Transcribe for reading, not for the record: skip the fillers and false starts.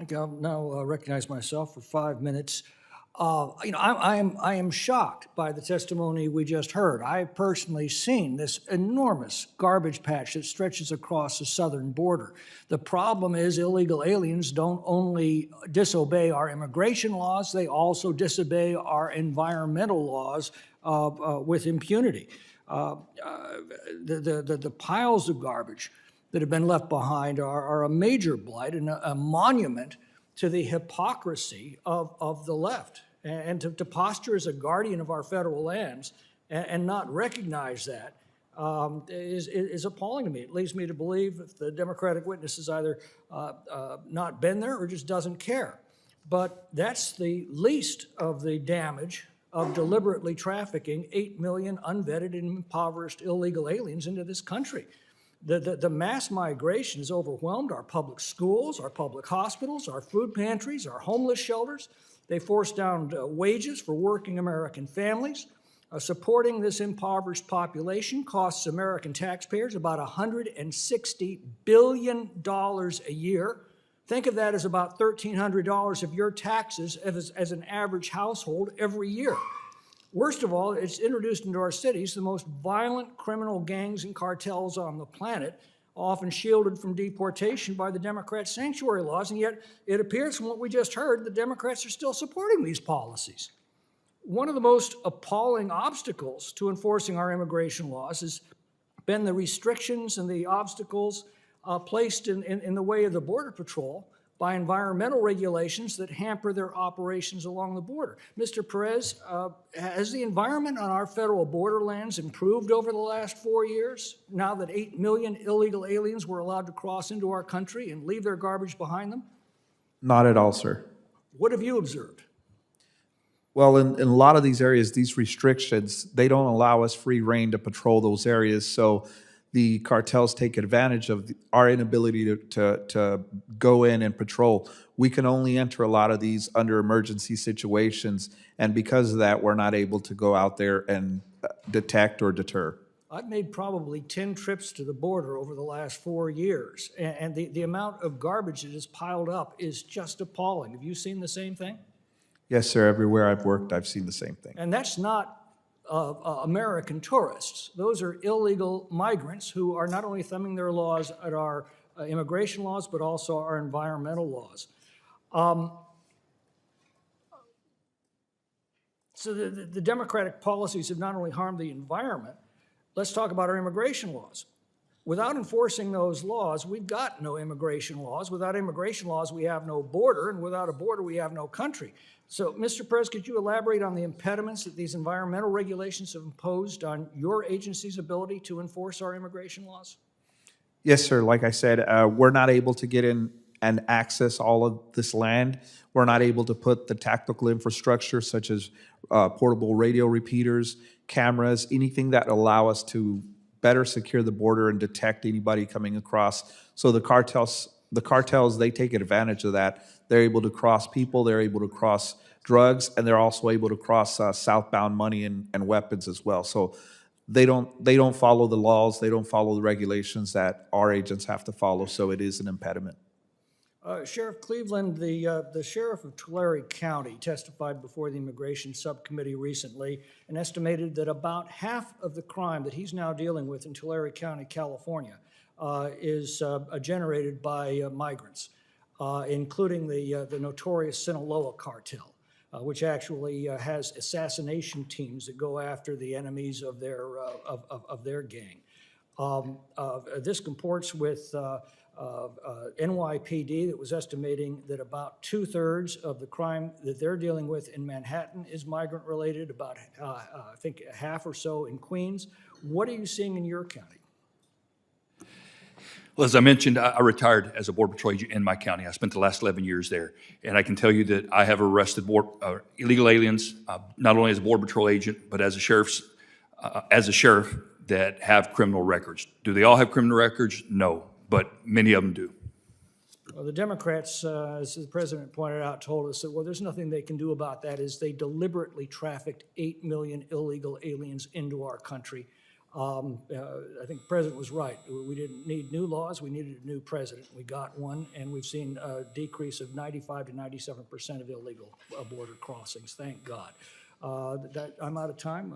think I'll now recognize myself for 5 minutes. I am shocked by the testimony we just heard. I've personally seen this enormous garbage patch that stretches across the southern border. The problem is illegal aliens don't only disobey our immigration laws, they also disobey our environmental laws with impunity. The piles of garbage that have been left behind are a major blight and a monument to the hypocrisy of the left. And to posture as a guardian of our federal lands and not recognize that is appalling to me. It leads me to believe if the Democratic witness has either not been there or just doesn't care. But that's the least of the damage of deliberately trafficking 8 million unvetted and impoverished illegal aliens into this country. The mass migration has overwhelmed our public schools, our public hospitals, our food pantries, our homeless shelters. They forced down wages for working American families. Supporting this impoverished population costs American taxpayers about $160 billion a year. Think of that as about $1,300 of your taxes as an average household every year. Worst of all, it's introduced into our cities the most violent criminal gangs and cartels on the planet, often shielded from deportation by the Democrats' sanctuary laws, and yet it appears from what we just heard, the Democrats are still supporting these policies. One of the most appalling obstacles to enforcing our immigration laws has been the restrictions and the obstacles placed in the way of the Border Patrol by environmental regulations that hamper their operations along the border. Mr. Perez, has the environment on our federal borderlands improved over the last 4 years, now that 8 million illegal aliens were allowed to cross into our country and leave their garbage behind them? Not at all, sir. What have you observed? Well, in a lot of these areas, these restrictions, they don't allow us free reign to patrol those areas. So the cartels take advantage of our inability to go in and patrol. We can only enter a lot of these under emergency situations, and because of that, we're not able to go out there and detect or deter. I've made probably 10 trips to the border over the last 4 years, and the amount of garbage that is piled up is just appalling. Have you seen the same thing? Yes, sir. Everywhere I've worked, I've seen the same thing. And that's not American tourists. Those are illegal migrants who are not only thumbing their laws at our immigration laws, but also our environmental laws. So the Democratic policies have not only harmed the environment, let's talk about our immigration laws. Without enforcing those laws, we've got no immigration laws. Without immigration laws, we have no border, and without a border, we have no country. So, Mr. Perez, could you elaborate on the impediments that these environmental regulations have imposed on your agency's ability to enforce our immigration laws? Yes, sir. Like I said, we're not able to get in and access all of this land. We're not able to put the tactical infrastructure such as portable radio repeaters, cameras, anything that allow us to better secure the border and detect anybody coming across. So the cartels, they take advantage of that. They're able to cross people, they're able to cross drugs, and they're also able to cross southbound money and weapons as well. So they don't follow the laws, they don't follow the regulations that our agents have to follow, so it is an impediment. Sheriff Cleveland, the sheriff of Tulare County testified before the Immigration Subcommittee recently and estimated that about half of the crime that he's now dealing with in Tulare County, California, is generated by migrants, including the notorious Sinaloa cartel, which actually has assassination teams that go after the enemies of their gang. This comports with NYPD that was estimating that about 2/3 of the crime that they're dealing with in Manhattan is migrant related, about I think half or so in Queens. What are you seeing in your county? Well, as I mentioned, I retired as a Border Patrol agent in my county. I spent the last 11 years there. And I can tell you that I have arrested illegal aliens, not only as a Border Patrol agent, but as a sheriff that have criminal records. Do they all have criminal records? No, but many of them do. Well, the Democrats, as the president pointed out, told us that, well, there's nothing they can do about that, is they deliberately trafficked 8 million illegal aliens into our country. I think the president was right. We didn't need new laws, we needed a new president. We got one, and we've seen a decrease of 95 to 97% of illegal border crossings, thank God. I'm out of time.